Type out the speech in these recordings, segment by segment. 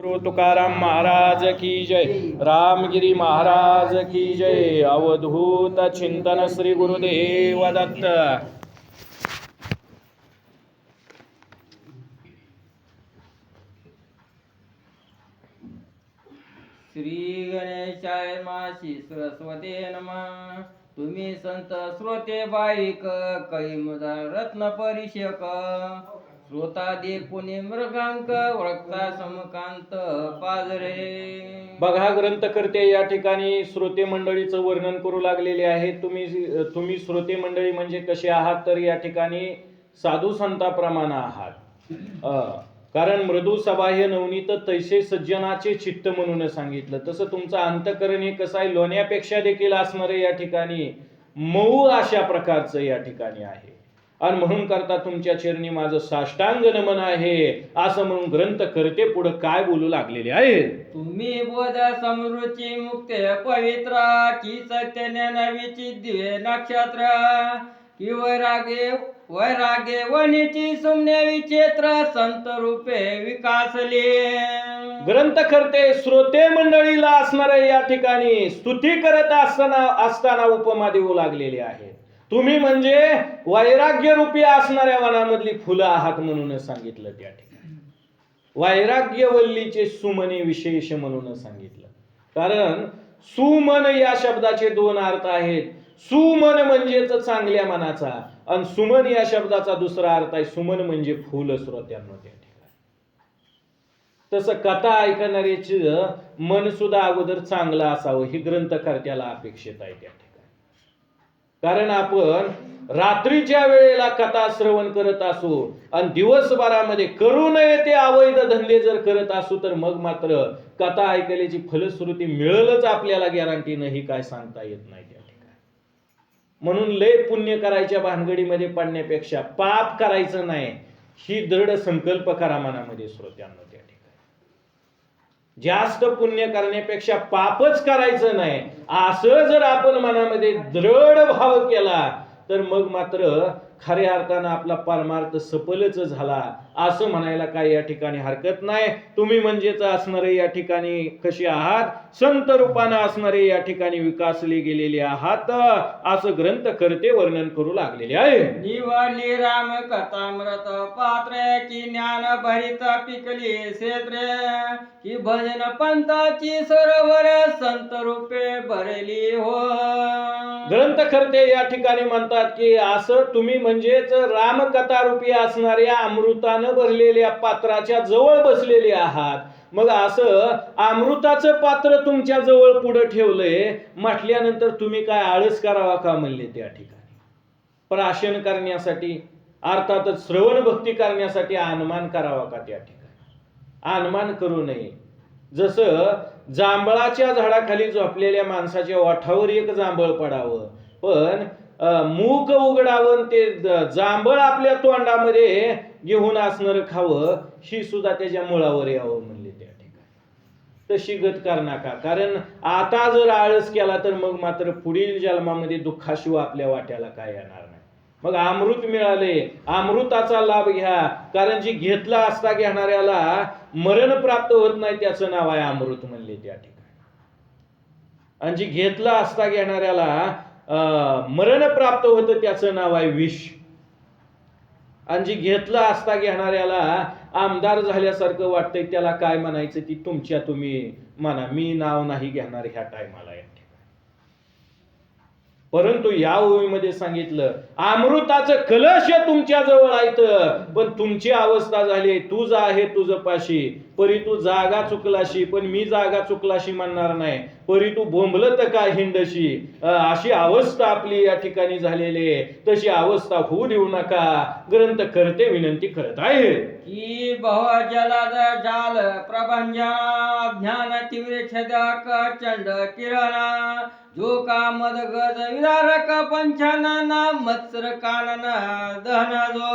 तुकाराम महाराज की जय, रामगिरी महाराज की जय। अवधूत चिंतन श्री गुरुदेव दत्त। श्री गणेशाय माशी सरस्वते नमः। तुम्ही संत श्रोते बाईक कैमुदा रत्न परिषक श्रोतादे पुणे मृगांक वक्ता समकांत पाजरे। बघा, ग्रंथकर्ते या ठिकाणी श्रोते मंडळीचं वर्णन करू लागलेले आहे। तुम्ही श्रोते मंडळी म्हणजे कसे आहात, तर या ठिकाणी साधू संताप्रमाणे आहात। कारण मृदू सबाह्य नवनीत तैसे सज्जनाचे चित्त म्हणून सांगितलं। तसं तुमचं अंतकरण हे कसं आहे, लोण्यापेक्षा देखील असणारे या ठिकाणी मऊ अशा प्रकारचं या ठिकाणी आहे। आणि म्हणून करता तुमच्या चरणी माझं साष्टांग नमन आहे, असं म्हणून ग्रंथकर्ते पुढे काय बोलू लागलेले आहेत। तुम्ही बोध समृची मुक्त पवित्र की चैतन्य नवीची दिव्य नक्षत्र की वैराग्य वनीची सुम्य विचित्र संत रूपे विकासले। ग्रंथकर्ते श्रोते मंडळीला असणारे या ठिकाणी स्तुती करत असताना उपमा देऊ लागलेले आहेत। तुम्ही म्हणजे वैराग्य रूपी असणाऱ्या वनामधली फुलं आहात म्हणून सांगितलं। त्या ठिकाणी वैराग्यवल्लीचे सुमने विशेष म्हणून सांगितलं। कारण सुमन या शब्दाचे दोन अर्थ आहेत। सुमन म्हणजेच चांगल्या मनाचा, आणि सुमन या शब्दाचा दुसरा अर्थ आहे सुमन म्हणजे फुल श्रोत्यांना। त्या ठिकाणी तसं कथा ऐकणाऱ्याचे मन सुद्धा अगोदर चांगलं असावं ही ग्रंथकर्त्याला अपेक्षित आहे त्या ठिकाणी। कारण आपण रात्रीच्या वेळेला कथा श्रवण करत असू आणि दिवसभरामध्ये करू नये ते अवैध धंदे जर करत असू, तर मग मात्र कथा ऐकल्याची फलश्रुती मिळेलच आपल्याला गॅरंटी नाही, काय सांगता येत नाही त्या ठिकाणी। म्हणून लय पुण्य करायच्या भानगडीमध्ये पडण्यापेक्षा पाप करायचं नाही ही दृढ संकल्प करा मनामध्ये श्रोत्यांना। त्या ठिकाणी जास्त पुण्य करण्यापेक्षा पापच करायचं नाही असं जर आपण मनामध्ये दृढ भाव केला, तर मग मात्र खऱ्या अर्थानं आपला परमार्थ सफलच झाला असं म्हणायला काही या ठिकाणी हरकत नाही। तुम्ही म्हणजेच असणारे या ठिकाणी कसे आहात, संत रूपानं असणारे या ठिकाणी विकासले गेलेले आहात, असं ग्रंथकर्ते वर्णन करू लागलेले आहे। निवडली राम कथामृत पात्र की ज्ञान भरित पिकली क्षेत्र की भजन पंथाची सरोवर संत रूपे भरली हो। ग्रंथकर्ते या ठिकाणी म्हणतात की असं तुम्ही म्हणजेच रामकथा रूपी असणाऱ्या अमृतानं भरलेल्या पात्राच्या जवळ बसलेले आहात। मग असं अमृताचं पात्र तुमच्या जवळ पुढे ठेवलंय म्हटल्यानंतर तुम्ही काय आळस करावा का म्हणले त्या ठिकाणी। प्राशन करण्यासाठी अर्थातच श्रवण भक्ती करण्यासाठी अनुमान करावा का त्या ठिकाणी। अनुमान करू नये। जसं जांभळाच्या झाडाखाली झोपलेल्या माणसाच्या ओठावर एक जांभळ पडावं, पण मूग उघडावं ते जांभळ आपल्या तोंडामध्ये घेऊन असणार खावं, ही सुद्धा त्याच्या मुळावर यावं म्हणले त्या ठिकाणी। तशी गत कर नका, कारण आता जर आळस केला तर मग मात्र पुढील जन्मामध्ये दुःखाशिवाय आपल्या वाट्याला काय येणार नाही। मग अमृत मिळाले, अमृताचा लाभ घ्या, कारण जी घेतला असता घेणाऱ्याला मरण प्राप्त होत नाही त्याचं नाव आहे अमृत म्हणले त्या ठिकाणी। आणि जी घेतला असता घेणाऱ्याला मरण प्राप्त होतं त्याचं नाव आहे विष। आणि जी घेतला असता घेणाऱ्याला आमदार झाल्यासारखं वाटतंय त्याला काय म्हणायचं ती तुमच्या तुम्ही म्हणा, मी नाव नाही घेणार ह्या टायमाला या ठिकाणी। परंतु या ओळीमध्ये सांगितलं अमृताचं कलश तुमच्या जवळ आहेत, पण तुमची अवस्था झाली तुझ आहे तुझ पाशी, परी तू जागा चुकलाशी, पण मी जागा चुकलाशी म्हणणार नाही, परी तू बोंबलत का हिंडशी, अशी अवस्था आपली या ठिकाणी झालेली आहे। तशी अवस्था होऊ देऊ नका, ग्रंथकर्ते विनंती करत आहे की बहु जलद जाल प्रभंजना ज्ञान तीव्र छदक चंड किरण जो का मद गज विदारक पंचनना मत्सर कानन दहन जो।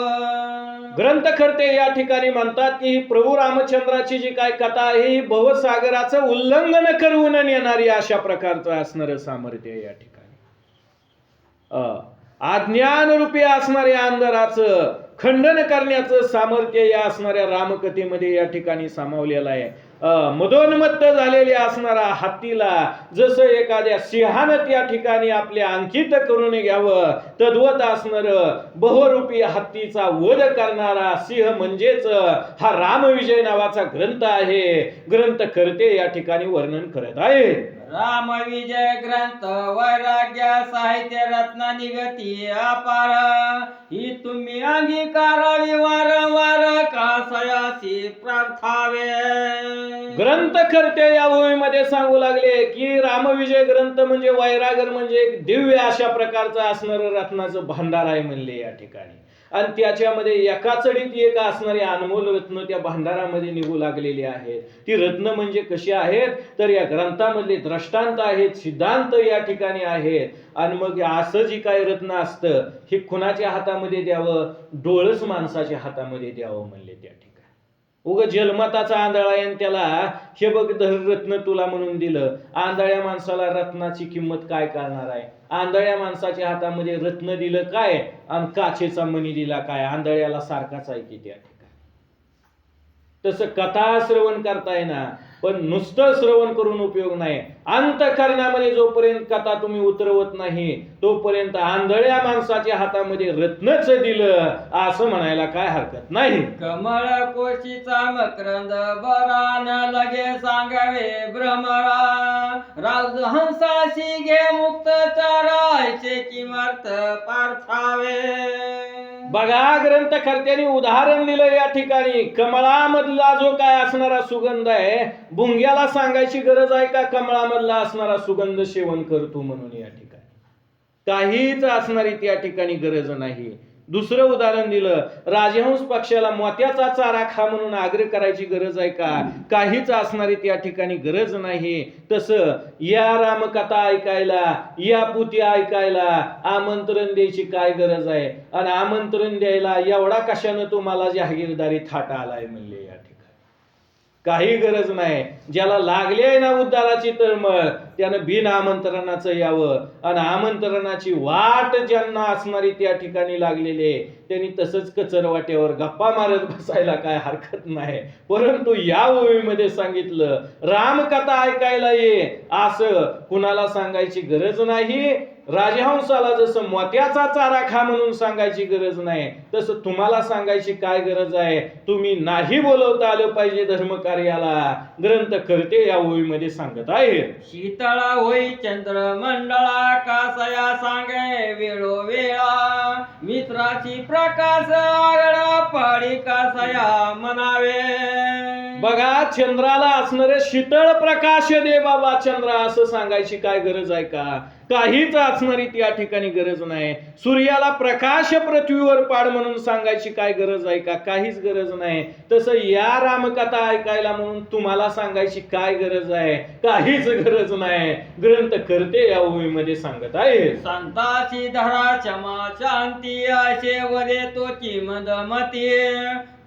ग्रंथकर्ते या ठिकाणी म्हणतात की प्रभू रामचंद्राची जी काय कथा आहे ही भवसागराचं उल्लंघन करून येणारी अशा प्रकारचं असणारं सामर्थ्य या ठिकाणी। अज्ञान रूपी असणाऱ्या अंधाराचं खंडन करण्याचं सामर्थ्य या असणाऱ्या रामकथेमध्ये या ठिकाणी सामावलेलं आहे। मदोन्मत्त झालेले असणारा हत्तीला जसं एखाद्या सिंहानं त्या ठिकाणी आपले अंकित करून घ्यावं, तद्वत असणार बहुरूपी हत्तीचा वध करणारा सिंह म्हणजेच हा रामविजय नावाचा ग्रंथ आहे. ग्रंथ करते या ठिकाणी वर्णन करत आहे. राम विजय ग्रंथ वैराग्य साहित्य रत्न निगती अपार, ही तुम्ही अंगीकारावी वारंवार कासयासी प्रार्थावे. ग्रंथ करते या ओळीमध्ये सांगू लागले की रामविजय ग्रंथ म्हणजे वैरागर म्हणजे एक दिव्य अशा प्रकारचं असणारं रत्नाचं भांडार आहे म्हणले या ठिकाणी. आणि त्याच्यामध्ये एका चढीत एक असणारे अनमोल रत्न त्या भांडारामध्ये निघू लागलेली आहेत. ती रत्न म्हणजे कशी आहेत तर या ग्रंथामधले दृष्टांत आहेत, सिद्धांत या ठिकाणी आहेत. आणि मग असं जी काही रत्न असतं हे कुणाच्या हातामध्ये द्यावं, डोळस माणसाच्या हातामध्ये द्यावं म्हणले त्या ठिकाणी. उग जन्मताचा आंधळा आहे आणि त्याला हे बघ रत्न तुला म्हणून दिलं. आंधळ्या माणसाला रत्नाची किंमत काय कळणार आहे? आंधळ्या माणसाच्या हातामध्ये रत्न दिलं काय आणि काचेचा मणी दिला काय, आंधळ्याला सारखाच आहे की त्या ठिकाणी. तसं कथा श्रवण करताय ना, पण नुसतं श्रवण करून उपयोग नाही. अंतःकरणामध्ये जोपर्यंत कथा तुम्ही उतरवत नाही तोपर्यंत आंधळ्या माणसाच्या हातामध्ये रत्नच दिलं असं म्हणायला काय हरकत नाही. कमळ कोशीचा मकरंद बरा न लगे सांगावे भ्रमरा, राजहंसाशी घे मुक्त चरायचे किमर्थ पार्थावे. बघा ग्रंथकर्त्यांनी उदाहरण दिलं या ठिकाणी. कमळामधला जो काय असणारा सुगंध आहे, भुंग्याला सांगायची गरज आहे का कमळामधला असणारा सुगंध सेवन करतो म्हणून या ठिकाणी? काहीच असणारी त्या ठिकाणी गरज नाही. दुसरं उदाहरण दिलं, राजहंस पक्षाला मोत्याचा चारा खा म्हणून आग्रह करायची गरज आहे का? काहीच असणारी त्या ठिकाणी गरज नाही. तसं या रामकथा ऐकायला, या पुती ऐकायला आमंत्रण द्यायची काय गरज आहे? आणि आमंत्रण द्यायला एवढा कशानं तुम्हाला जहागीरदारी थाटा आलाय म्हणले या ठिकाणी? काही गरज नाही. ज्याला लागली आहे ना उद्धाराची तळमळ त्यानं बिन आमंत्रणाचं यावं. आणि आमंत्रणाची वाट ज्यांना असणारी त्या ठिकाणी लागलेली आहे त्यांनी तसंच कचरवाट्यावर गप्पा मारत बसायला काय हरकत नाही. परंतु या ओळीमध्ये सांगितलं रामकथा ऐकायला ये असं कुणाला सांगायची गरज नाही. राजहंसाला जसं मोत्याचा चारा खा म्हणून सांगायची गरज नाही तसं तुम्हाला सांगायची काय गरज आहे? तुम्ही नाही बोलवता आलं पाहिजे धर्मकार्याला. ग्रंथ करते या ओळीमध्ये सांगत आहे. शीतळा होई चंद्र मंडळा, कासया सांगे वेळोवेळा, मित्राची प्रकाश आगळा पाडी कासया म्हणावे. बघा चंद्राला असणारे शीतळ प्रकाश दे बाबा चंद्रा असं सांगायची काय गरज आहे का? काहीच असणारी त्या ठिकाणी गरज नाही. सूर्याला प्रकाश पृथ्वीवर पाड म्हणून सांगायची काय गरज आहे का? काहीच गरज नाही. तसं या रामकथा ऐकायला म्हणून तुम्हाला सांगायची काय गरज आहे? काहीच गरज नाही. ग्रंथ करते या ओळीमध्ये सांगत आहे. संताची धरा क्षमा शांती असे वरे तोची मंदमती,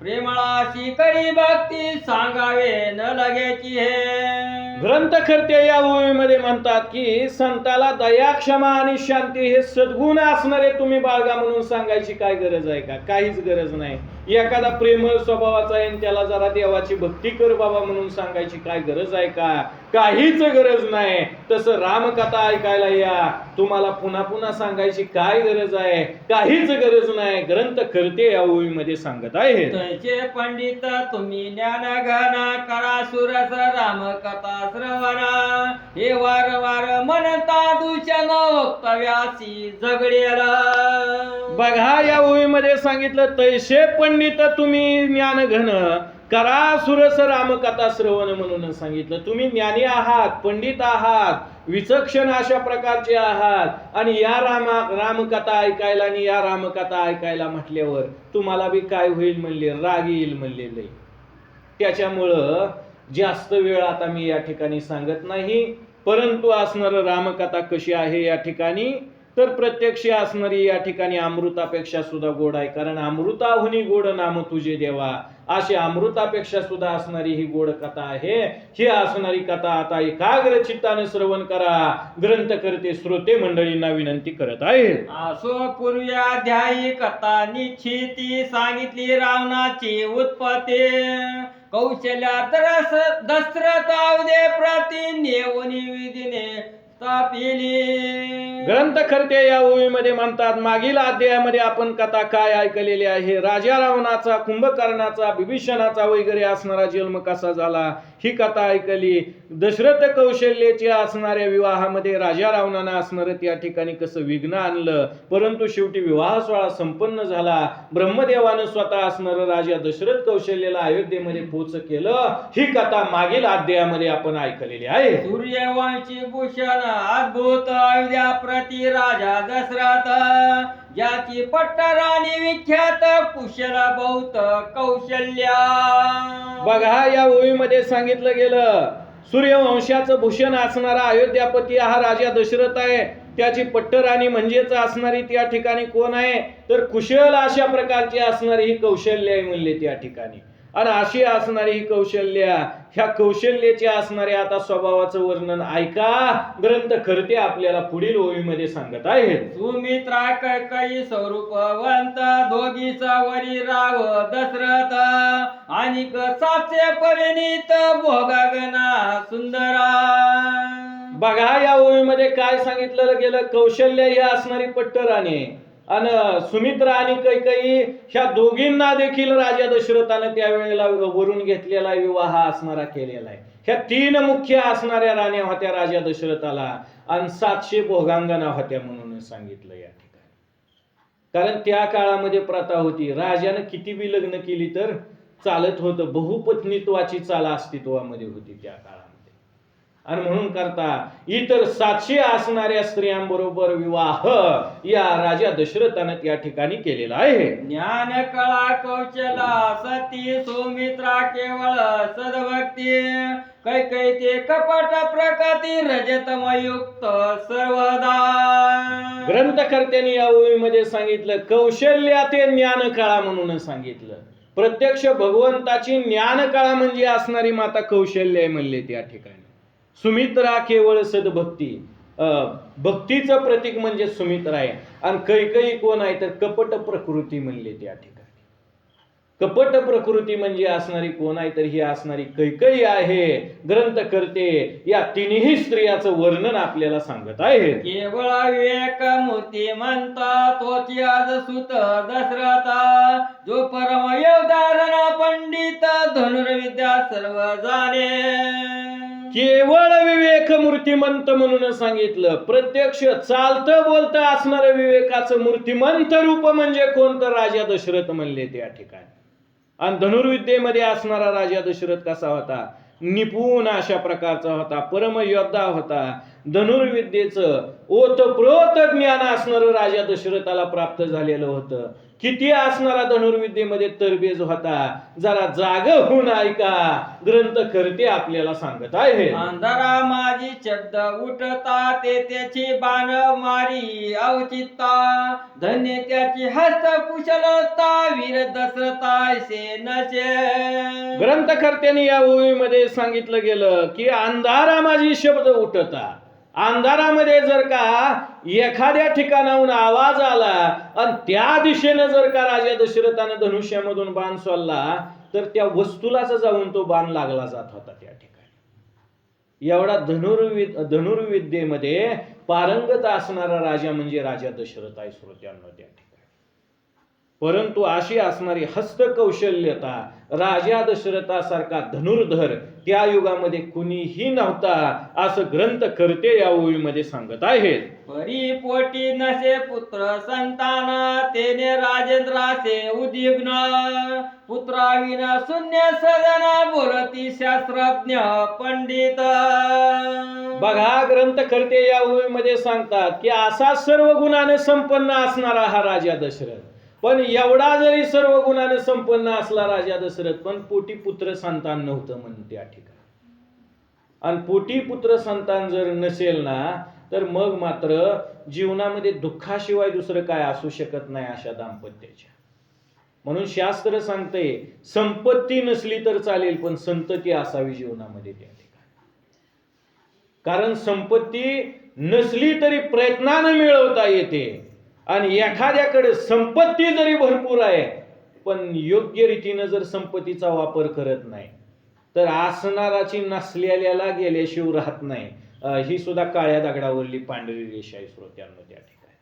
प्रेमळाशी करी भक्ती सांगावे न लगेची हे. ग्रंथकर्ते या ओळीमध्ये म्हणतात की संताला दया क्षमा आणि शांती हे सद्गुण असणारे तुम्ही बाळगा म्हणून सांगायची काय गरज आहे का? काहीच गरज नाही. एखादा प्रेमळ स्वभावाचा आहे त्याला जरा देवाची भक्ती कर बाबा म्हणून सांगायची काय गरज आहे का? काहीच गरज नाही. तसं रामकथा ऐकायला या तुम्हाला पुन्हा पुन्हा सांगायची काय गरज आहे? काहीच गरज नाही. ग्रंथ करते या ओळीमध्ये सांगत आहे. तैचे पंडित तुम्ही ज्ञान घन करा सुरस रामकथा श्रवणा, हे वारंवार म्हणता दूषण वक्तव्यासी झगडेला. बघा या ओळीमध्ये सांगितलं तैसे पंडित तुम्ही ज्ञान घन करा सुरस रामकथा श्रवण म्हणून सांगितलं. तुम्ही ज्ञानी आहात, पंडित आहात, विचक्षण अशा प्रकारचे आहात आणि या रामकथा ऐकायला आणि या रामकथा ऐकायला म्हटल्यावर तुम्हाला बी काय होईल म्हणले? राग येईल म्हणलेलं. त्याच्यामुळं जास्त वेळ आता मी या ठिकाणी सांगत नाही. परंतु असणार रामकथा कशी आहे या ठिकाणी तर प्रत्यक्ष असणारी या ठिकाणी अमृतापेक्षा सुद्धा गोड आहे. कारण अमृताहुनी गोड नाम तुझे देवा अशी अमृतापेक्षा सुद्धा असणारी ही गोड कथा आहे. ही असणारी कथा आता एकाग्र चित्ताने श्रवण करा. ग्रंथ करते श्रोते मंडळींना विनंती करत आहे. असो पूर्व्याध्यायी कथा निश्चिती सांगितली रावणाची उत्पत्ती, कौशल्या दशरथ अवधे प्रति नेऊन विधीने स्थापिली. ग्रंथकर्ते या ओळीमध्ये म्हणतात, मागील अध्यायामध्ये आपण कथा काय ऐकलेली आहे, राजा रावणाचा, कुंभकर्णाचा, बिभीषणाचा वगैरे असणारा जन्म कसा झाला ही कथा ऐकली. दशरथ कौशल्याच्या असणाऱ्या विवाहामध्ये राजा रावणानं असणारं त्या ठिकाणी कसं विघ्न आणलं, परंतु शेवटी विवाह सोहळा संपन्न झाला. ब्रह्मदेवानं स्वतः असणारं राजा दशरथ कौशल्याला अयोध्येमध्ये पोच केलं. ही कथा मागील अध्यायामध्ये आपण ऐकलेली आहे. सूर्यवंशी भूषण अद्भुत अयोध्या प्रति राजा दशरथ, ज्याची पट्टराणी विख्यात कुशल बहुत कौशल्या. बघा, या ओळीमध्ये सांगितलं गेलं, सूर्यवंशाचं भूषण असणारा अयोध्यापती हा राजा दशरथ आहे. त्याची पट्टराणी म्हणजेच असणारी त्या ठिकाणी कोण आहे, तर कुशल अशा प्रकारची असणारी ही कौशल्य आहे म्हणले त्या ठिकाणी. आणि अशी असणारी ही कौशल्या, ह्या कौशल्याच्या असणाऱ्या आता स्वभावाचं वर्णन ऐका, ग्रंथकर्ते आपल्याला पुढील ओळीमध्ये सांगत आहेत. सुमित्रा कैकयी स्वरूपवंत, दोघीचा वरी राव दशरथ, आणि साचे परिणित भोगागना सुंदरा. बघा, या ओळीमध्ये काय सांगितलं गेलं, कौशल्य ही असणारी पट्टराणी आणि सुमित्रा आणि कैकयी ह्या दोघींना देखील राजा दशरथानं त्यावेळेला वरून घेतलेला विवाह असणारा केलेला आहे. ह्या तीन मुख्य असणाऱ्या राण्या होत्या राजा दशरथाला, आणि 700 भोगांगना होत्या म्हणून सांगितलं या ठिकाणी. कारण त्या काळामध्ये प्रथा होती, राजानं किती बी लग्न केली तर चालत होतं, बहुपत्नीत्वाची चाल अस्तित्वामध्ये होती त्या काळामध्ये. आणि म्हणून करता इतर 700 असणाऱ्या स्त्रियांबरोबर विवाह या राजा दशरथानं त्या ठिकाणी केलेला आहे. ज्ञान कळा कौशला सती, सुमित्रा केवळ सद्भक्ती, कैकयी ते कपट प्रकृती, रजतमयुक्त सर्वदा. ग्रंथकर्त्यांनी या ओळीमध्ये सांगितलं, कौशल्या ते ज्ञान कळा म्हणून सांगितलं. प्रत्यक्ष भगवंताची ज्ञान कळा म्हणजे असणारी माता कौशल्य आहे म्हणले त्या ठिकाणी. सुमित्रा केवळ सद्भक्ती, भक्तीचं प्रतीक म्हणजे सुमित्रा आहे. आणि कैकयी कोण आहे तर कपट प्रकृती म्हणले त्या ठिकाणी. कपट प्रकृती म्हणजे असणारी कोण आहे तर ही असणारी कैकयी आहे. ग्रंथकर्ते या तिन्ही स्त्रियाचं वर्णन आपल्याला सांगत आहेत. केवळ विवेक मूर्ती म्हणता, तोची आज सुत दशरथ, जो परम योद्धारण पंडित, धनुर्विद्या सर्व जाणे. केवळ विवेक मूर्तिमंत म्हणून सांगितलं. प्रत्यक्ष चालतं बोलतं असणारं विवेकाचं मूर्तिमंत रूप म्हणजे कोणतं, राजा दशरथ म्हणले त्या ठिकाणी. आणि धनुर्विद्येमध्ये असणारा राजा दशरथ कसा होता, निपुण अशा प्रकारचा होता, परम योद्धा होता. धनुर्विद्येचं ओतप्रोत ज्ञान असणारं राजा दशरथाला प्राप्त झालेलं होतं. किती असणारा धनुर्विद्येमध्ये तरबेज होता, जरा जाग होऊन ऐका, ग्रंथकर्ते आपल्याला सांगत आहे. अंधारा माझी शब्द उठता, ते त्याची बाण मारी अवचिता, धन्य त्याची हस्त कुशलता, वीर दशरथासे नशे. ग्रंथकर्त्यांनी या ओळीमध्ये सांगितलं गेलं की अंधारा माझी शब्द उठता. अंधारामध्ये जर का एखाद्या ठिकाणाहून आवाज आला आणि त्या दिशेनं जर का राजा दशरथानं धनुष्यामधून बाण सोडला तर त्या वस्तूलाच जाऊन तो बाण लागला जात होता त्या ठिकाणी. एवढा धनुर्विद्येमध्ये पारंगत असणारा राजा म्हणजे राजा दशरथ आहे श्रोत्यांनो त्या ठिकाणी. परंतु अशी असणारी हस्तकौशल्यता राजा दशरथासारखा धनुर्धर त्या युगामध्ये कुणीही नव्हता असं ग्रंथकर्ते या ओळीमध्ये सांगत आहेत. परिपोटी नसे पुत्र संतान, तेने राजेंद्रासे उद्विग्न, पुत्राविना शून्य सदन, बोलती शास्त्रज्ञ पंडित. बघा, ग्रंथकर्ते या ओळीमध्ये सांगतात की असा सर्व गुणाने संपन्न असणारा हा राजा दशरथ, पण एवढा जरी सर्व गुणाने संपन्न असला राजा दशरथ, पण पोटी पुत्र संतान नव्हतं म्हणून त्या ठिकाणी. आणि पोटी पुत्र संतान जर नसेल ना तर मग मात्र जीवनामध्ये दुःखाशिवाय दुसरं काय असू शकत नाही अशा दाम्पत्याच्या. म्हणून शास्त्र सांगते संपत्ती नसली तर चालेल पण संतती असावी जीवनामध्ये त्या ठिकाणी. कारण संपत्ती नसली तरी प्रयत्नाने मिळवता येते, आणि एखाद्याकडे संपत्ती जरी भरपूर आहे पण योग्य रीतीने जर संपत्तीचा वापर करत नाही तर असणाराची नसलेल्याला गेल्याशिवाय राहत नाही. ही सुद्धा काळ्या दगडावरली पांढरी रेषा आहे श्रोत्यांनो त्या ठिकाणी.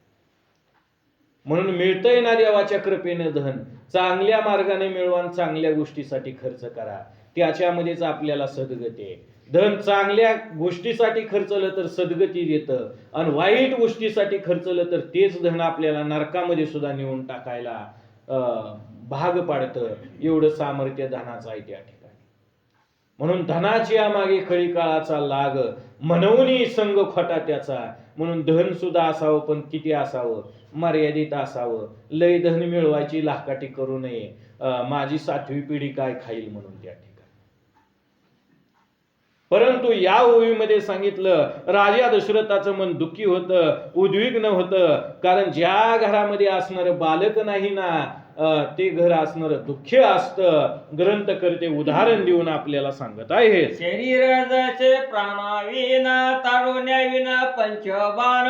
म्हणून मिळतंय ना देवाच्या कृपेने धन, चांगल्या मार्गाने मिळवा, चांगल्या गोष्टीसाठी खर्च करा, त्याच्यामध्येच आपल्याला सद्गती आहे. धन चांगल्या गोष्टीसाठी खर्चलं तर सद्गती देतं, आणि वाईट गोष्टीसाठी खर्चलं तर तेच धन आपल्याला नरकामध्ये सुद्धा नेऊन टाकायला भाग पाडतं. एवढं सामर्थ्य धनाचं आहे त्या ठिकाणी. म्हणून धनाची मागे खळी काळाचा लाग, म्हणून संग खोटा त्याचा. म्हणून धन सुद्धा असावं, पण किती असावं, मर्यादित असावं. लय धन मिळवायची लाकाटी करू नये, माझी 7वी पिढी काय खाईल म्हणून त्या ठिकाणी. परंतु या ओवीमध्ये सांगितलं, राजा दशरथाचं मन दुःखी होतं, उद्विग्न होतं, कारण ज्या घरामध्ये असणारं बालक नाही ना, ते घर असणार दुःखी असतं. ग्रंथकर्ते उदाहरण देऊन आपल्याला सांगत आहे. शरीर जसे प्राणाविन, तारुण्याविन पंचबाण,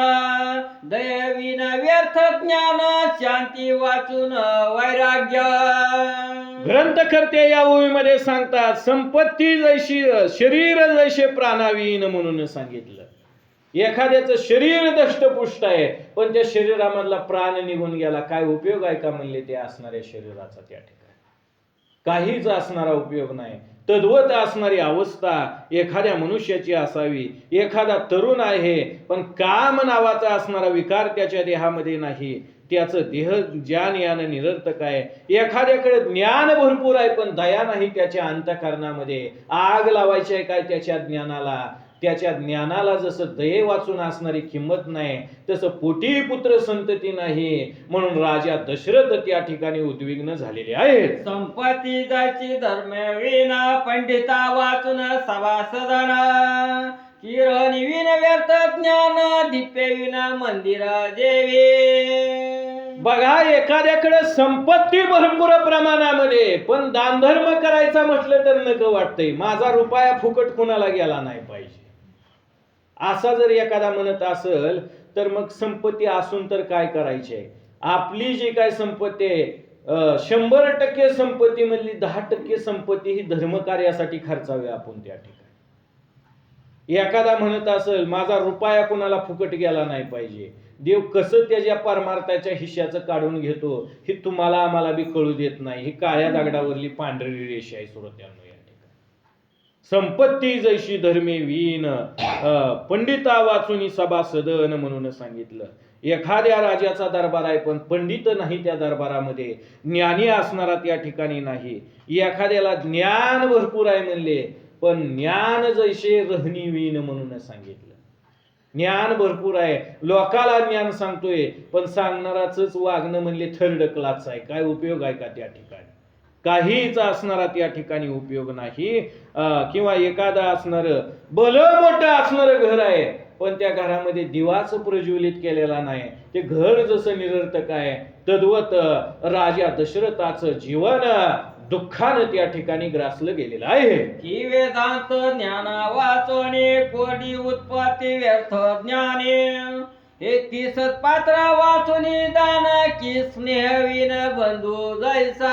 दयविन व्यर्थ ज्ञान, शांती वाचून वैराग्य. ग्रंथकर्ते या ओवीमध्ये सांगतात, संपत्ती जैशी शरीर जैसे प्राणाविन म्हणून सांगितलं. एखाद्याचं शरीर दष्टपुष्ट आहे, पण त्या शरीरामधला प्राण निघून गेला, काय उपयोग आहे का म्हणले ते असणाऱ्या शरीराचा त्या ठिकाणी? काहीच असणारा उपयोग नाही. तद्वत असणारी अवस्था एखाद्या मनुष्याची असावी. एखादा तरुण आहे, पण काम नावाचा असणारा विकार त्याच्या देहामध्ये नाही, त्याचं देह ज्ञान यानं निरर्थक आहे. एखाद्याकडे ज्ञान भरपूर आहे, पण दया नाही त्याच्या अंतःकरणामध्ये. आग लावायची आहे काय त्याच्या ज्ञानाला? त्याच्या ज्ञानाला जसं दये वाचून असणारी किंमत नाही, तसं पोटी पुत्र संतती नाही. म्हणून राजा दशरथ त्या ठिकाणी उद्विग्न झालेले आहेत. संपत्ती जायची धर्मविन, पंडिता वाचून सभासदन, किरणविन व्यर्थ ज्ञान, दिप्यविन मंदिर देवी. बघा, एखाद्याकडे संपत्ती भरपूर प्रमाणामध्ये, पण दानधर्म करायचा म्हटलं तर नको वाटतंय. माझा रुपया फुकट कुणाला गेला नाही पाहिजे, असा जर एखादा म्हणत असेल, तर मग संपत्ती असून तर काय करायचे? आपली जी काय संपत्ती आहे, 100% संपत्ती मधली 10% संपत्ती ही धर्मकार्यासाठी खर्चावी आपण त्या ठिकाणी. एखादा म्हणत असेल, माझा रुपया कुणाला फुकट गेला नाही पाहिजे, देव कसं त्याच्या परमार्थाच्या हिश्श्याचं काढून घेतो हे तुम्हाला आम्हाला बी कळू देत नाही. ही काळ्या दगडावरली पांढरी रेषा आहे श्रोत्यांनो. संपत्ती जैशी धर्मे वीन, पंडिता वाचून सभासदन म्हणून सांगितलं. एखाद्या राजाचा दरबार आहे, पण पंडित नाही त्या दरबारामध्ये, ज्ञानी असणारा त्या ठिकाणी नाही. एखाद्याला ज्ञान भरपूर आहे म्हणले, पण ज्ञान जैसे रहनी वीन म्हणून सांगितलं. ज्ञान भरपूर आहे, लोकाला ज्ञान सांगतोय, पण सांगणाराच वागणं म्हणले थर्ड क्लास आहे. काय उपयोग आहे का त्या ठिकाणी? काहीच असणारा त्या ठिकाणी उपयोग नाही. किंवा एखादा असणार भलं मोठं असणार घर आहे, पण त्या घरामध्ये दिवाच प्रज्वलित केलेला नाही, ते घर जसं निरर्थक आहे, तद्वत राजा दशरथाचं जीवन दुःखानं त्या ठिकाणी ग्रासलं गेलेलं आहे. की वेदांत ज्ञान वाचोनी, कोडी उत्पत्ती व्यर्थ ज्ञानी, 31 पात्र वाचुनी दान, की स्नेहवीन बंधू जैसा.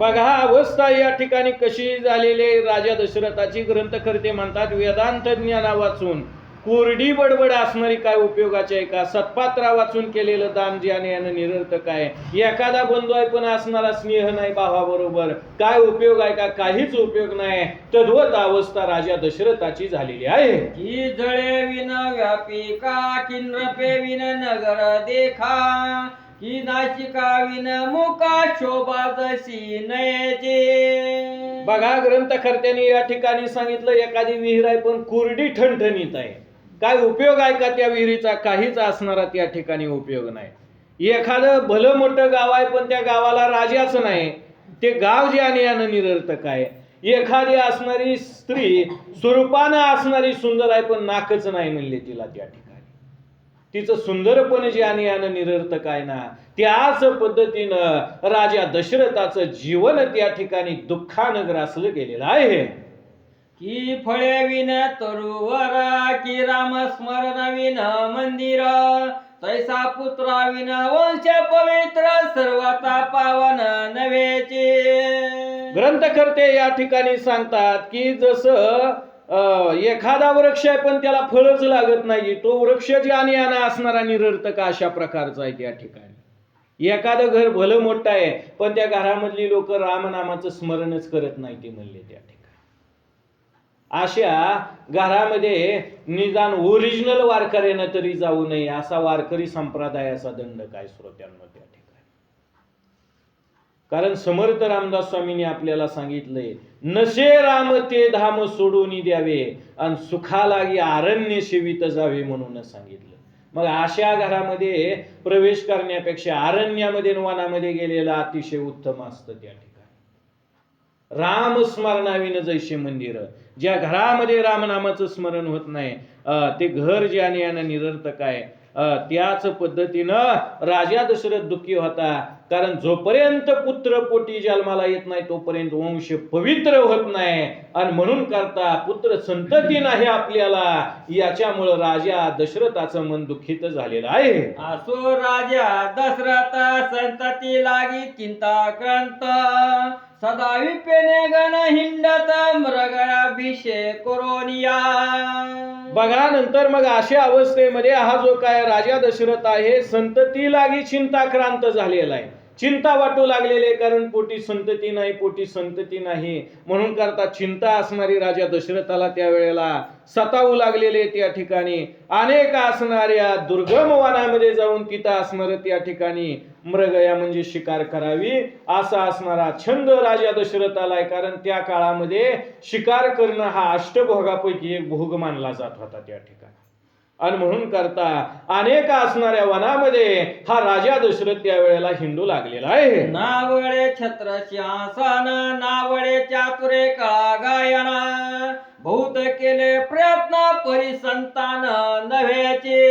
बघा, अवस्था या ठिकाणी कशी झालेली राजा दशरथाची. ग्रंथकर्ते म्हणतात, वेदांत ज्ञान वाचून कोरडी बडबड असणारी काय उपयोगाची आहे का? सत्पात्रा वाचून केलेलं दान ज्याने यानं निरर्थक आहे. एखादा बंधू आहे, पण असणारा स्नेह नाही भावाबरोबर, काय उपयोग आहे का? काहीच उपयोग नाही. तद्वत अवस्था राजा दशरथाची झालेली आहे. की जळे विन व्यापिका, किन्नपे विन नगर देखा, की नाशिका विन मुका, शोभा जशी नयेची. बघा, ग्रंथकर्त्यांनी या ठिकाणी सांगितलं, एखादी विहीर आहे, पण कोरडी ठणठणीत आहे, काय उपयोग आहे का त्या विहिरीचा? काहीच असणारा त्या ठिकाणी उपयोग नाही. एखादं भलं मोठं गाव आहे, पण त्या गावाला राजाच नाही, ते गाव ज्याने यानं निरर्थक आहे. एखादी असणारी स्त्री स्वरूपानं असणारी सुंदर आहे, पण नाकच नाही म्हणले तिला त्या ठिकाणी, तिचं सुंदरपण ज्याने यानं निरर्थक आहे ना. त्याच पद्धतीनं राजा दशरथाचं जीवन त्या ठिकाणी दुःखानं ग्रासलं गेलेलं आहे. की फळे विन तरुवर, की राम स्मरण विन मंदिर, तैसा पुत्रा विन वंश पवित्र, सर्वता पावन नव्हेचे. ग्रंथकर्ते या ठिकाणी सांगतात की जसं एखादा वृक्ष आहे पण त्याला फळच लागत नाही, तो वृक्ष ज्ञानी असणारा निरर्थक अशा प्रकारचा आहे त्या ठिकाणी. एखादं घर भलं मोठं आहे पण त्या घरामधली लोक रामनामाचं स्मरणच करत नाही ते म्हणले त्या ठिकाणी. अशा घरामध्ये निदान ओरिजिनल वारकऱ्यानं तरी जाऊ नये असा वारकरी संप्रदायाचा दंड काय श्रोत्यांना त्या ठिकाणी. कारण समर्थ रामदास स्वामींनी आपल्याला सांगितलंय, नसे राम ते धाम सोडून द्यावे आणि सुखा लागी अरण्य सेवित जावे म्हणून सांगितलं. मग अशा घरामध्ये प्रवेश करण्यापेक्षा अरण्यामध्ये वनामध्ये गेलेला अतिशय उत्तम असतं त्या ठिकाणी. राम स्मरणाविन जैसे मंदिर, ज्या घरामध्ये रामनामाचं स्मरण होत नाही ते घर ज्याने निरर्थक आहे. त्याच पद्धतीनं राजा दशरथ दुःखी होता, कारण जोपर्यंत पुत्र पोटी जन्माला येत नाही तोपर्यंत वंश पवित्र होत नाही, आणि म्हणून करता पुत्र संतती नाही आपल्याला, याच्यामुळे राजा दशरथाचं मन दुःखित झालेलं आहे. असो राजा दशरथ संतती लागी चिंताक्रांत, सदा विपेने गण हिंडत मृगयाभिषेक करोनिया. बघा नंतर मग अशा अवस्थेमध्ये हा जो काय राजा दशरथ आहे संतती लागी चिंताक्रांत झालेला आहे. चिंता वाटू लागलेले, कारण पोटी संतती नाही, पोटी संतती नाही म्हणून करता चिंता असणारी राजा दशरथाला त्यावेळेला सतावू लागलेले. त्या ठिकाणी अनेक असणाऱ्या दुर्गम वनामध्ये जाऊन तिथं असणार त्या ठिकाणी मृगया म्हणजे शिकार करावी असा असणारा छंद राजा दशरथाला आहे. कारण त्या काळामध्ये शिकार करणं हा अष्टभोगापैकी एक भोग मानला जात होता त्या ठिकाणी. आणि म्हणून करता अनेक असणाऱ्या वनामध्ये हा राजा दशरथ त्यावेळेला हिंडू लागलेला आहे. नावळे छत्र सिंहासन, नावळे चातुरे कळा गायना, बहुत केले प्रयत्न परिसंतान नव्हेचे.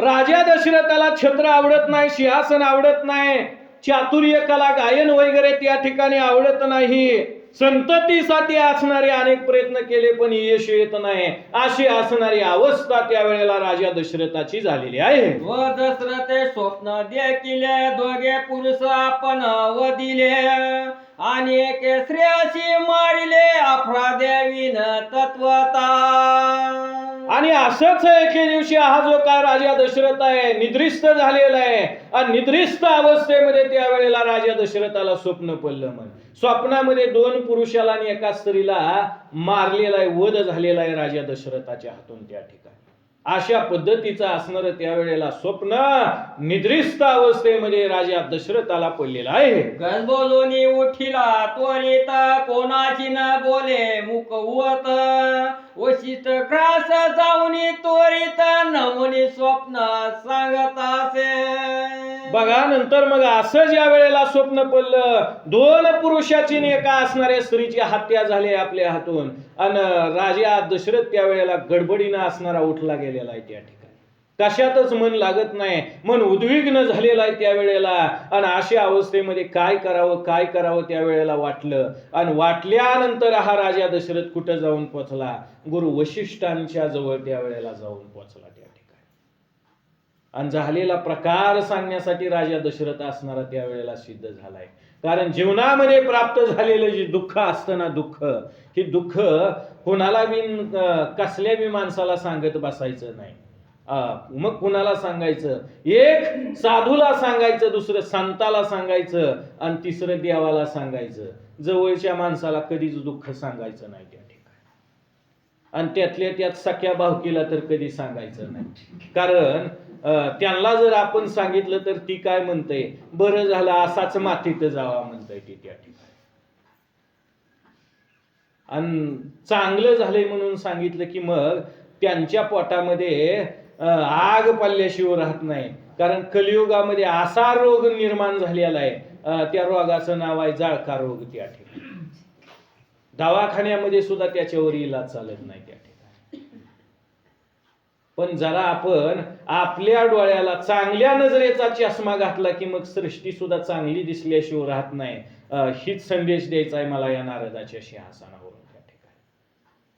राजा दशरथाला छत्र आवडत नाही, सिंहासन आवडत नाही, चातुर्य कला गायन वगैरे त्या ठिकाणी आवडत नाही, संततीसाठी असणारे अनेक प्रयत्न केले पण यश येत नाही, अशी असणारी अवस्था त्यावेळेला राजा दशरथाची झालेली आहे. व दशरथे स्वप्न देखील दोघे पुरुष आपण वदिले, आणि एके श्रेयसी मारिले अफरादेवीन तत्वता. आणि असंच एके दिवशी हा जो काय राजा दशरथ आहे निद्रिस्त झालेला आहे, आणि निद्रिस्त अवस्थेमध्ये त्यावेळेला राजा दशरथाला स्वप्न पडलं. मग स्वप्नामध्ये दोन पुरुषाला आणि एका स्त्रीला मारलेला आहे, वध झालेला आहे राजा दशरथाच्या हातून त्या ठिकाणी. अशा पद्धतीचं असणार त्यावेळेला स्वप्न निद्रिस्त अवस्थेमध्ये राजा दशरथाला पडलेला आहे. गजबोलोनी उठिला त्वरित, कोणाची न बोले मुकवत, वशिष्ठ ग्रास जाऊनी त्वरित, नमुनी स्वप्न सांगत असे. बघा नंतर मग असं ज्या वेळेला स्वप्न पडलं, दोन पुरुषाची आणि एका असणाऱ्या स्त्रीची हत्या झाली आपल्या हातून, आणि राजा दशरथ त्यावेळेला गडबडीनं असणारा उठला गेलेला आहे त्या ठिकाणी. कशातच मन लागत नाही, मन उद्विग्न झालेला आहे त्यावेळेला. आणि अशा अवस्थेमध्ये काय करावं त्यावेळेला वाटलं, आणि वाटल्यानंतर हा राजा दशरथ कुठं जाऊन पोचला, गुरु वशिष्ठांच्या जवळ त्यावेळेला जाऊन पोचला त्या ठिकाणी. आणि झालेला प्रकार सांगण्यासाठी राजा दशरथ असणारा त्यावेळेला सिद्ध झालाय. कारण जीवनामध्ये प्राप्त झालेलं जे दुःख असतं ना, हे दुःख कोणाला बी कसल्या बी माणसाला सांगत बसायचं नाही. मग कुणाला सांगायचं, एक साधूला सांगायचं, दुसरं संताला सांगायचं, आणि तिसरं देवाला सांगायचं. जवळच्या माणसाला कधीच दुःख सांगायचं नाही त्या ठिकाणी. आणि त्यातल्या त्यात सख्या भावकीला तर कधी सांगायचं नाही. कारण त्यांना जर आपण सांगितलं तर ती काय म्हणते, बरं झालं असाच मातीत जावा म्हणताय ती त्या ठिकाणी. आणि चांगलं झालंय म्हणून सांगितलं की मग त्यांच्या पोटामध्ये आग पडल्याशिवाय राहत नाही. कारण कलियुगामध्ये असा रोग निर्माण झालेला आहे, त्या रोगाचं नाव आहे जाळका रोग त्या ठिकाणी. दवाखान्यामध्ये सुद्धा त्याच्यावर इलाज चालत नाही त्या ठिकाणी. पण जरा आपण आपल्या डोळ्याला चांगल्या नजरेचा चष्मा घातला की मग सृष्टी सुद्धा चांगली दिसल्याशिवाय राहत नाही. हीच संदेश द्यायचा आहे मला या नारदाच्या सिंहासनावरून त्या ठिकाणी.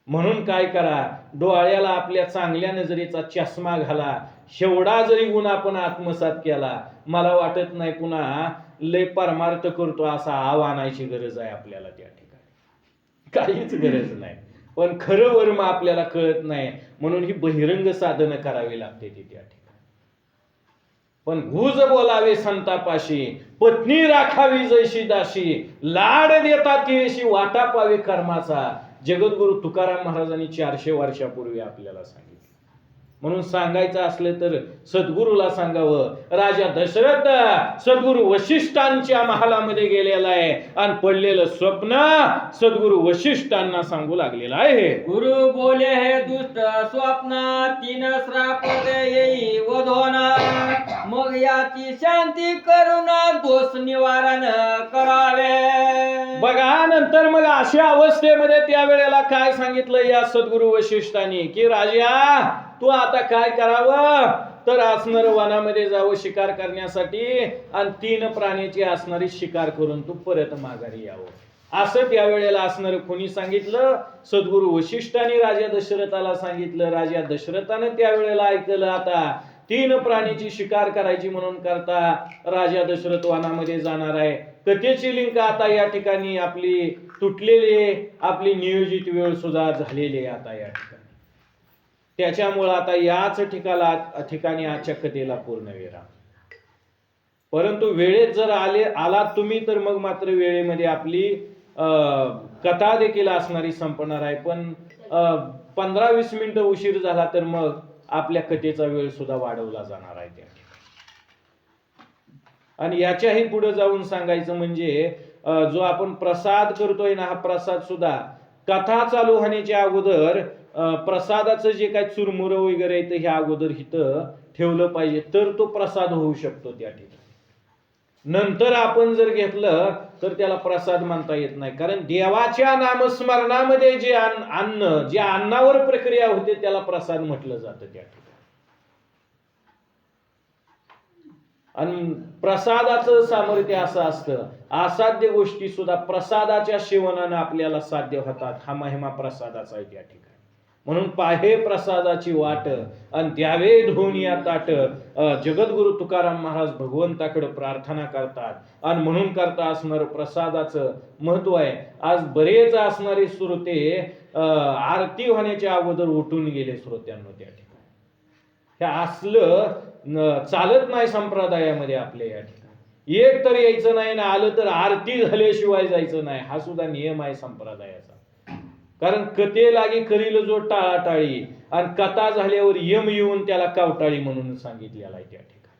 म्हणून काय करा, डोळ्याला आपल्या चांगल्या नजरेचा चष्मा घाला. शेवढा जरी गुण आपण आत्मसात केला, मला वाटत नाही पुन्हा लय परमार्थ करतो असा आव आणायची गरज आहे आपल्याला त्या ठिकाणी, काहीच गरज नाही. पण खरं वर्म आपल्याला कळत नाही म्हणून ही बहिरंग साधनं करावी लागते ती त्या ठिकाणी. पण गुज बोलावे संतापाशी, पत्नी राखावी जैशी दाशी, लाड देता तिशी वाटा पावे कर्माचा, जगद्गुरु तुकाराम महाराजांनी 400 वर्षापूर्वी आपल्याला सांगितलं. म्हणून सांगायचं असलं तर सद्गुरूला सांगावं. राजा दशरथ सद्गुरु वशिष्ठांच्या महालामध्ये गेलेला आहे आणि पडलेलं स्वप्न सद्गुरु वशिष्ठांना सांगू लागलेलं आहे. गुरु बोले हे दुष्ट स्वप्न, 3 श्राप येई वधोना, मग याची शांती करून दोष निवारण करावे. बघा नंतर मग अशा अवस्थेमध्ये त्यावेळेला काय सांगितलं या सद्गुरु वशिष्ठांनी की राजा तू आता काय करावं तर असणार वनामध्ये जावं शिकार करण्यासाठी आणि 3 प्राण्याची असणारी शिकार करून तू परत माघारी यावं असं त्यावेळेला असणार कोणी सांगितलं. सद्गुरु वशिष्ठांनी राजा दशरथाला सांगितलं. राजा दशरथानं त्यावेळेला ऐकलं. आता 3 प्राणीची शिकार करायची म्हणून करता राजा दशरथ वनामध्ये जाणार आहे. कथेची लिंक आता या ठिकाणी आपली तुटलेली, आपली नियोजित वेळ सुद्धा झालेली आहे आता या ठिकाणी. त्याच्यामुळं आता याच ठिकाणी आजच्या कथेला पूर्णविराम. परंतु वेळेत जर आलात तुम्ही तर मग मात्र वेळेमध्ये आपली कथा देखील असणारी संपणार आहे. पण 15-20 मिनिटं उशीर झाला तर मग आपल्या कथेचा वेळ सुद्धा वाढवला जाणार आहे त्या ठिकाणी. आणि याच्याही पुढे जाऊन सांगायचं म्हणजे जो आपण प्रसाद करतोय ना, हा प्रसाद सुद्धा कथा चालू होण्याच्या अगोदर प्रसादाचं जे काही चुरमुरं वगैरे आहे हे अगोदर इथं ठेवलं पाहिजे तर तो प्रसाद होऊ शकतो त्या ठिकाणी. नंतर आपण जर घेतलं तर त्याला प्रसाद म्हणता येत नाही. कारण देवाच्या नामस्मरणामध्ये जे अन्न, ज्या अन्नावर प्रक्रिया होते त्याला प्रसाद म्हटलं जातं त्या ठिकाणी. आणि प्रसादाचं सामर्थ्य असं असतं, असाध्य गोष्टी सुद्धा प्रसादाच्या सेवनानं आपल्याला साध्य होतात. हा महिमा प्रसादाचा आहे त्या ठिकाणी. म्हणून पाहे प्रसादाची वाट आणि द्यावे धुवून या ताट. जगद्गुरु तुकाराम महाराज भगवंताकडे प्रार्थना करतात आणि म्हणून करता असणारं प्रसादाचं महत्व आहे. आज बरेच असणारे श्रोते आरती होण्याच्या अगोदर उठून गेले श्रोत्यांनो त्या ठिकाणी. हे असलं चालत नाही संप्रदायामध्ये आपल्या या ठिकाणी. एक तर यायचं नाही ना, आलं तर आरती झाल्याशिवाय जायचं नाही. हा सुद्धा नियम आहे संप्रदायाचा. कारण कथेलागी करील जो टाळाटाळी आणि कथा झाल्यावर यम येऊन त्याला कावटाळी म्हणून सांगितलेला आहे त्या ठिकाणी.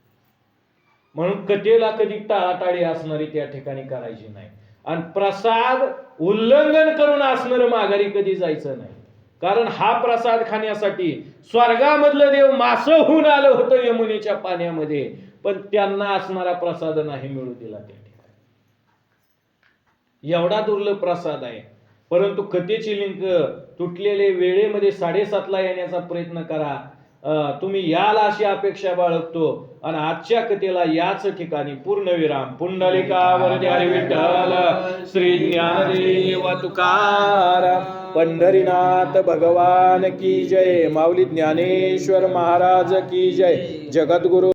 म्हणून कथेला कधी टाळाटाळी असणारी त्या ठिकाणी करायची नाही. आणि प्रसाद उल्लंघन करून असणारं माघारी कधी जायचं नाही. कारण हा प्रसाद खाण्यासाठी स्वर्गामधलं देव मासं होऊन आलं होतं यमुनेच्या पाण्यामध्ये, पण त्यांना असणारा प्रसाद नाही मिळू दिला त्या ठिकाणी. एवढा दुर्लभ प्रसाद आहे. परंतु कथेची लिंक तुटलेले वेळेमध्ये 7:30ला येण्याचा प्रयत्न करा. तुम्ही याल अशी अपेक्षा बाळगतो. आणि आजच्या कथेला याच ठिकाणी पूर्णविराम. पुंडलिकावरती हरी विठ्ठल श्री ज्ञानदेव तुकाराम पंढरीनाथ भगवान की जय. माऊली ज्ञानेश्वर महाराज की जय. जगद्गुरु